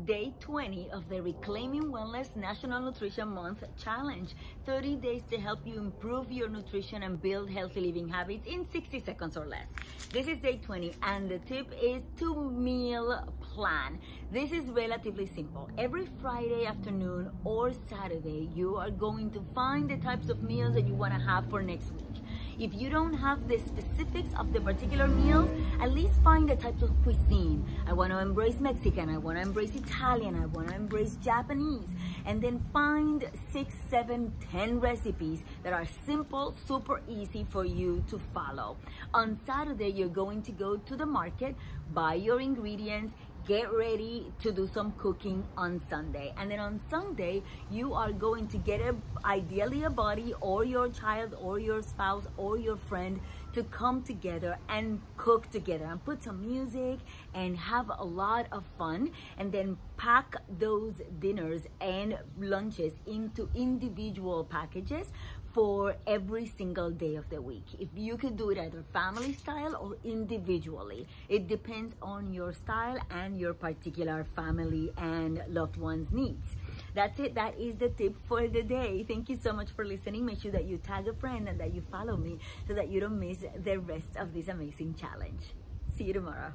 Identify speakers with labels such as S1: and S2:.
S1: day 20 of the Reclaiming Wellness National Nutrition Month Challenge. 30 days to help you improve your nutrition and build healthy living habits in 60 seconds or less. This is day 20 and the tip is to meal plan. This is relatively simple. Every Friday afternoon or Saturday, you are going to find the types of meals that you want to have for next week. If you don't have the specifics of the particular meals, at least find the types of cuisine. I want to embrace Mexican, I want to embrace Italian, I want to embrace Japanese, and then find 6, 7, 10 recipes that are simple, super easy for you to follow. On Saturday, you're going to go to the market, buy your ingredients, get ready to do some cooking on Sunday. And then on Sunday, you are going to get ideally a buddy or your child or your spouse or your friend to come together and cook together and put some music and have a lot of fun, and then pack those dinners and lunches into individual packages for every single day of the week. If you could do it either family style or individually, it depends on your style and your particular family and loved ones' needs. That's it. That is the tip for the day. Thank you so much for listening. Make sure that you tag a friend and that you follow me so that you don't miss the rest of this amazing challenge. See you tomorrow.